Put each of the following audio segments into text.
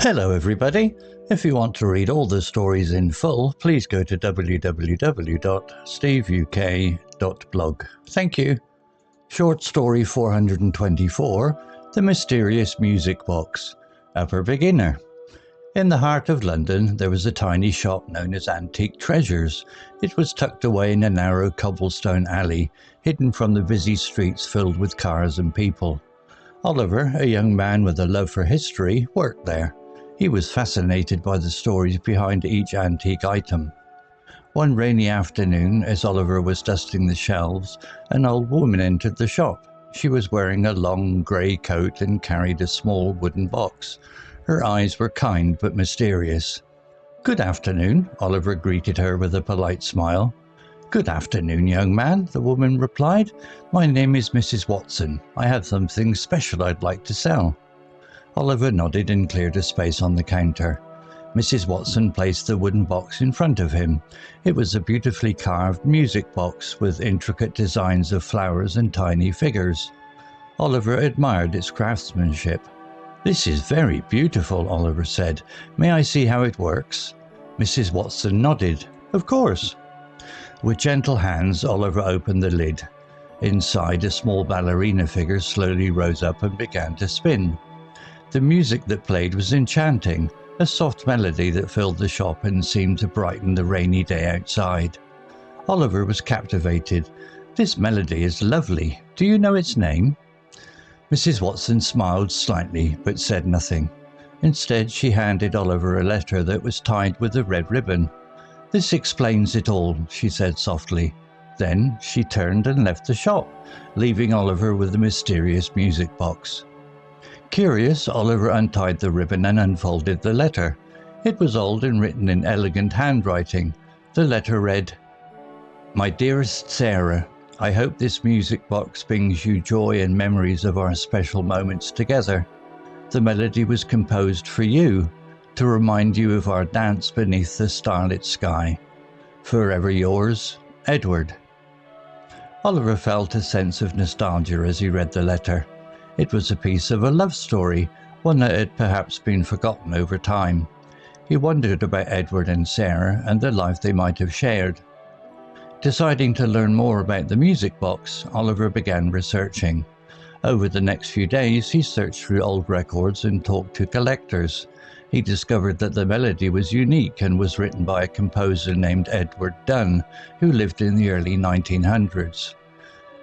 Hello everybody. If you want to read all the stories in full, please go to www.steveuk.blog. Thank you. Short story 424, The Mysterious Music Box. For beginner. In the heart of London, there was a tiny shop known as Antique Treasures. It was tucked away in a narrow cobblestone alley, hidden from the busy streets filled with cars and people. Oliver, a young man with a love for history, worked there. He was fascinated by the stories behind each antique item. One rainy afternoon, as Oliver was dusting the shelves, an old woman entered the shop. She was wearing a long grey coat and carried a small wooden box. Her eyes were kind but mysterious. "Good afternoon," Oliver greeted her with a polite smile. "Good afternoon, young man," the woman replied. "My name is Mrs. Watson. I have something special I'd like to sell." Oliver nodded and cleared a space on the counter. Mrs. Watson placed the wooden box in front of him. It was a beautifully carved music box with intricate designs of flowers and tiny figures. Oliver admired its craftsmanship. "This is very beautiful," Oliver said. "May I see how it works?" Mrs. Watson nodded. "Of course." With gentle hands, Oliver opened the lid. Inside, a small ballerina figure slowly rose up and began to spin. The music that played was enchanting, a soft melody that filled the shop and seemed to brighten the rainy day outside. Oliver was captivated. "This melody is lovely. Do you know its name?" Mrs. Watson smiled slightly, but said nothing. Instead, she handed Oliver a letter that was tied with a red ribbon. "This explains it all," she said softly. Then she turned and left the shop, leaving Oliver with the mysterious music box. Curious, Oliver untied the ribbon and unfolded the letter. It was old and written in elegant handwriting. The letter read, "My dearest Sarah, I hope this music box brings you joy and memories of our special moments together. The melody was composed for you, to remind you of our dance beneath the starlit sky. Forever yours, Edward." Oliver felt a sense of nostalgia as he read the letter. It was a piece of a love story, one that had perhaps been forgotten over time. He wondered about Edward and Sarah and the life they might have shared. Deciding to learn more about the music box, Oliver began researching. Over the next few days, he searched through old records and talked to collectors. He discovered that the melody was unique and was written by a composer named Edward Dunn, who lived in the early 1900s.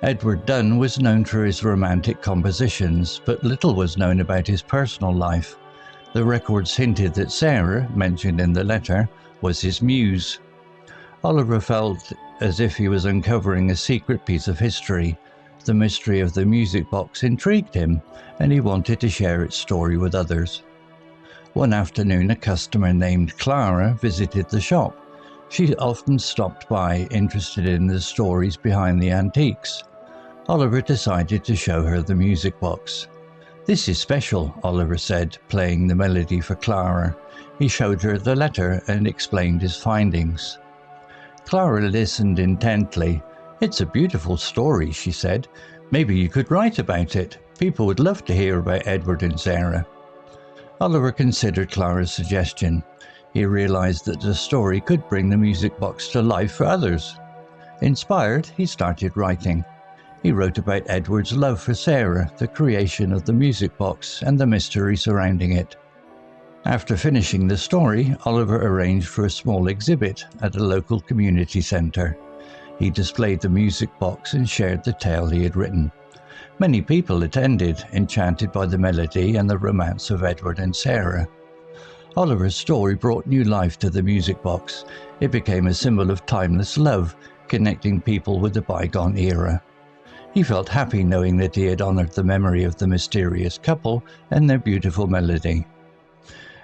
Edward Dunn was known for his romantic compositions, but little was known about his personal life. The records hinted that Sarah, mentioned in the letter, was his muse. Oliver felt as if he was uncovering a secret piece of history. The mystery of the music box intrigued him, and he wanted to share its story with others. One afternoon, a customer named Clara visited the shop. She often stopped by, interested in the stories behind the antiques. Oliver decided to show her the music box. "This is special," Oliver said, playing the melody for Clara. He showed her the letter and explained his findings. Clara listened intently. "It's a beautiful story," she said. "Maybe you could write about it. People would love to hear about Edward and Sarah." Oliver considered Clara's suggestion. He realized that the story could bring the music box to life for others. Inspired, he started writing. He wrote about Edward's love for Sarah, the creation of the music box, and the mystery surrounding it. After finishing the story, Oliver arranged for a small exhibit at a local community centre. He displayed the music box and shared the tale he had written. Many people attended, enchanted by the melody and the romance of Edward and Sarah. Oliver's story brought new life to the music box. It became a symbol of timeless love, connecting people with the bygone era. He felt happy knowing that he had honoured the memory of the mysterious couple and their beautiful melody.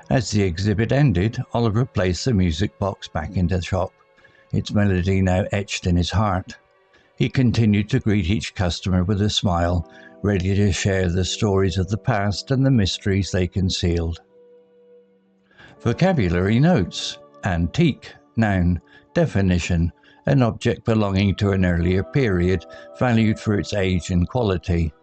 As the exhibit ended, Oliver placed the music box back in the shop, its melody now etched in his heart. He continued to greet each customer with a smile, ready to share the stories of the past and the mysteries they concealed. Vocabulary notes: antique, noun, definition, an object belonging to an earlier period, valued for its age and quality.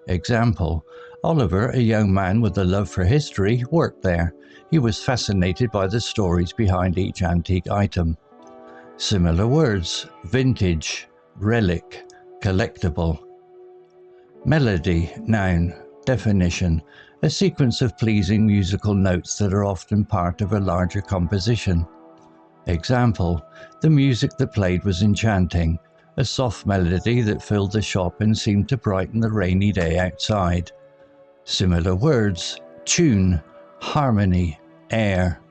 Example: Oliver, a young man with a love for history, worked there. He was fascinated by the stories behind each antique item. Similar words: vintage, relic, collectible. Melody, noun, definition: a sequence of pleasing musical notes that are often part of a larger composition. Example: the music that played was enchanting, a soft melody that filled the shop and seemed to brighten the rainy day outside. Similar words: tune, harmony, air.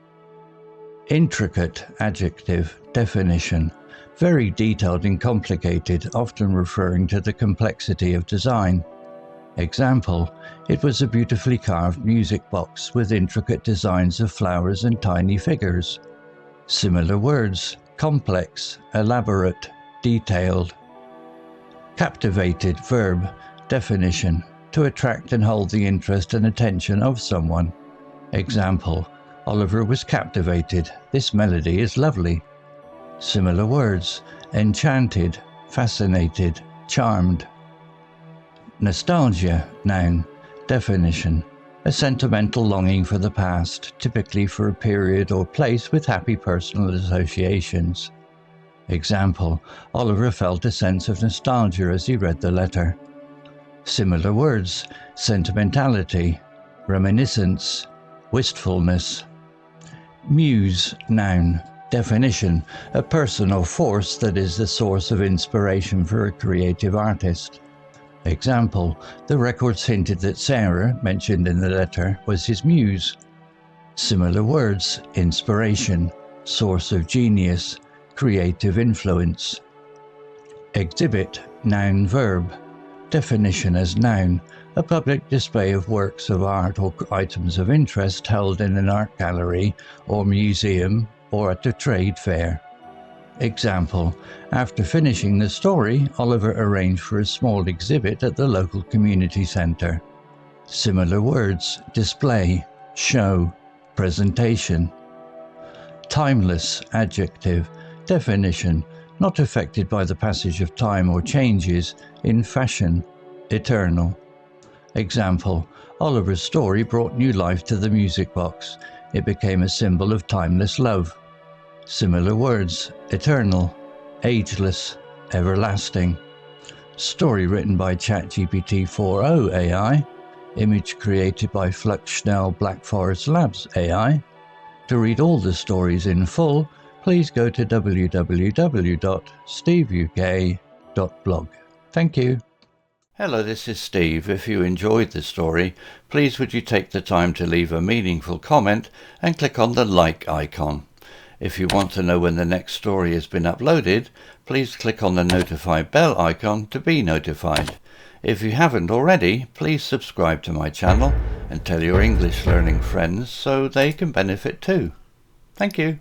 Intricate, adjective, definition: very detailed and complicated, often referring to the complexity of design. Example: it was a beautifully carved music box with intricate designs of flowers and tiny figures. Similar words: complex, elaborate, detailed. Captivated, verb, definition: to attract and hold the interest and attention of someone. Example: Oliver was captivated. This melody is lovely. Similar words: enchanted, fascinated, charmed. Nostalgia, noun, definition: a sentimental longing for the past, typically for a period or place with happy personal associations. Example: Oliver felt a sense of nostalgia as he read the letter. Similar words: sentimentality, reminiscence, wistfulness. Muse, noun, definition: a person or force that is the source of inspiration for a creative artist. Example: the records hinted that Sarah, mentioned in the letter, was his muse. Similar words: inspiration, source of genius, creative influence. Exhibit, noun, verb, definition as noun: a public display of works of art or items of interest held in an art gallery or museum or at a trade fair. Example: after finishing the story, Oliver arranged for a small exhibit at the local community centre. Similar words: display, show, presentation. Timeless, adjective, definition: not affected by the passage of time or changes, in fashion, eternal. Example: Oliver's story brought new life to the music box. It became a symbol of timeless love. Similar words: eternal, ageless, everlasting. Story written by ChatGPT 4.0 AI. Image created by Flux, Schnell, Black Forest Labs AI. To read all the stories in full, please go to www.steveuk.blog. Thank you. Hello, this is Steve. If you enjoyed the story, please would you take the time to leave a meaningful comment and click on the like icon. If you want to know when the next story has been uploaded, please click on the notify bell icon to be notified. If you haven't already, please subscribe to my channel and tell your English learning friends so they can benefit too. Thank you.